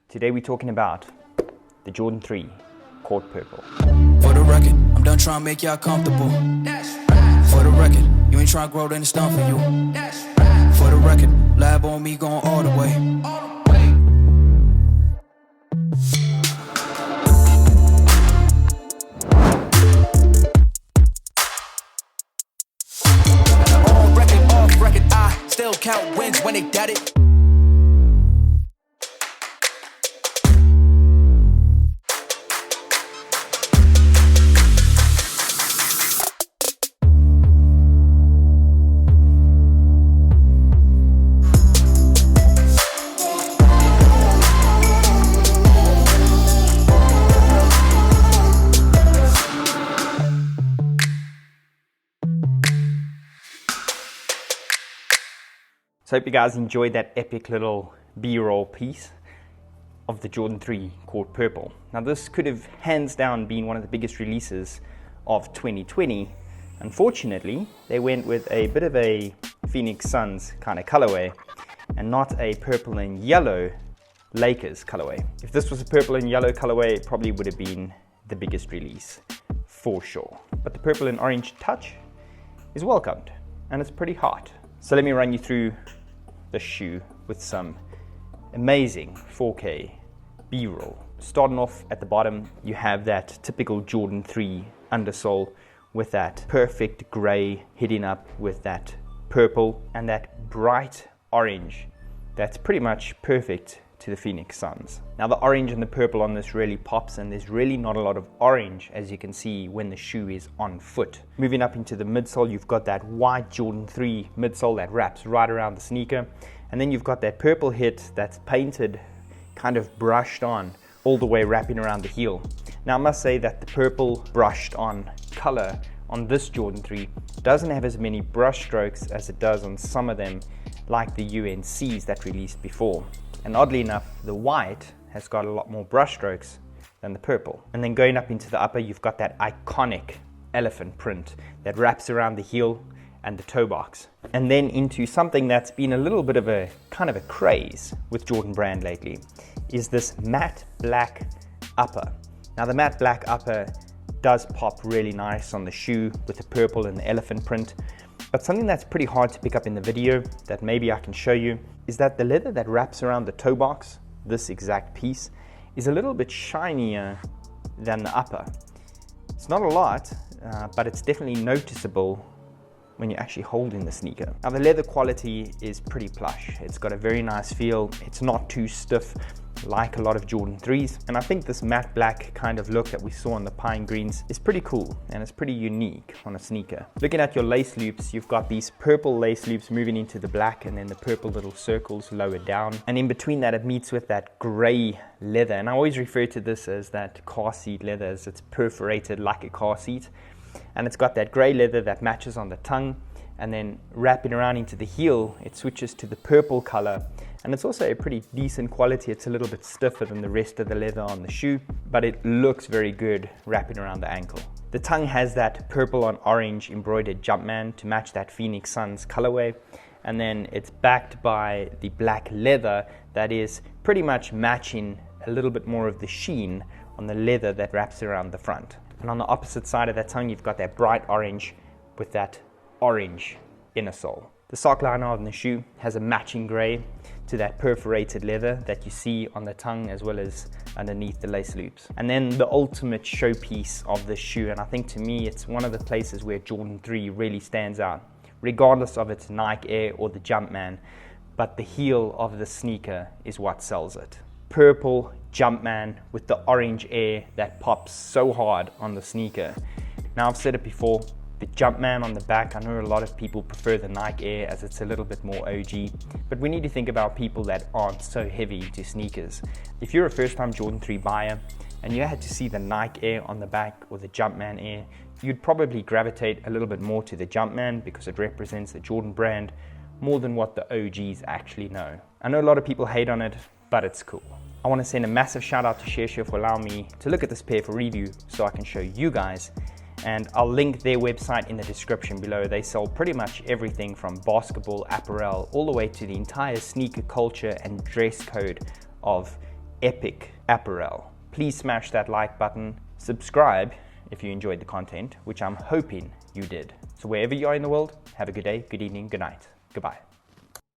Today we're talking about the Jordan 3 Court Purple. For the record, I'm done trying to make y'all comfortable. For the record, you ain't trying to grow, then it's done for you. For the record, lab on me going all the way. On record, off record, I still count wins when they got it. So I hope you guys enjoyed that epic little B-roll piece of the Jordan 3 Court Purple. Now this could have hands down been one of the biggest releases of 2020. Unfortunately, they went with a bit of a Phoenix Suns kind of colorway and not a purple and yellow Lakers colorway. If this was a purple and yellow colorway, it probably would have been the biggest release for sure. But the purple and orange touch is welcomed and it's pretty hot. So let me run you through the shoe with some amazing 4K B-roll. Starting off at the bottom, you have that typical Jordan 3 undersole with that perfect gray hitting up with that purple and that bright orange that's pretty much perfect to the Phoenix Suns. Now the orange and the purple on this really pops, and there's really not a lot of orange, as you can see when the shoe is on foot. Moving up into the midsole, you've got that white Jordan 3 midsole that wraps right around the sneaker, and then you've got that purple hit that's painted, kind of brushed on all the way wrapping around the heel. Now I must say that the purple brushed on color on this Jordan 3 doesn't have as many brush strokes as it does on some of them, like the UNCs that released before. And oddly enough, the white has got a lot more brush strokes than the purple. And then going up into the upper, you've got that iconic elephant print that wraps around the heel and the toe box. And then into something that's been a little bit of a kind of a craze with Jordan Brand lately is this matte black upper. Now the matte black upper does pop really nice on the shoe with the purple and the elephant print. But something that's pretty hard to pick up in the video that maybe I can show you is that the leather that wraps around the toe box, this exact piece, is a little bit shinier than the upper. It's not a lot, but it's definitely noticeable when you're actually holding the sneaker. Now the leather quality is pretty plush. It's got a very nice feel. It's not too stiff like a lot of Jordan 3s, and I think this matte black kind of look that we saw on the pine greens is pretty cool and it's pretty unique on a sneaker. Looking at your lace loops, you've got these purple lace loops moving into the black and then the purple little circles lower down, and in between that it meets with that gray leather, and I always refer to this as that car seat leather, as it's perforated like a car seat, and it's got that gray leather that matches on the tongue, and then wrapping around into the heel it switches to the purple color. And it's also a pretty decent quality. It's a little bit stiffer than the rest of the leather on the shoe, but it looks very good wrapping around the ankle. The tongue has that purple on orange embroidered Jumpman to match that Phoenix Suns colorway. And then it's backed by the black leather that is pretty much matching a little bit more of the sheen on the leather that wraps around the front. And on the opposite side of that tongue, you've got that bright orange with that orange inner sole. The sock liner on the shoe has a matching gray to that perforated leather that you see on the tongue as well as underneath the lace loops. And then the ultimate showpiece of this shoe, and I think to me it's one of the places where Jordan 3 really stands out, regardless of its Nike Air or the Jumpman, but the heel of the sneaker is what sells it. Purple Jumpman with the orange Air that pops so hard on the sneaker. Now I've said it before, the Jumpman on the back, I know a lot of people prefer the Nike Air as it's a little bit more OG, but we need to think about people that aren't so heavy into sneakers. If you're a first-time Jordan 3 buyer and you had to see the Nike Air on the back or the Jumpman Air, you'd probably gravitate a little bit more to the Jumpman because it represents the Jordan brand more than what the OGs actually know. I know a lot of people hate on it, but it's cool. I want to send a massive shout out to ShareShare for allowing me to look at this pair for review so I can show you guys, and I'll link their website in the description below. They sell pretty much everything from basketball apparel all the way to the entire sneaker culture and dress code of epic apparel. Please smash that like button, subscribe if you enjoyed the content, which I'm hoping you did. So wherever you are in the world, have a good day, good evening, good night, goodbye.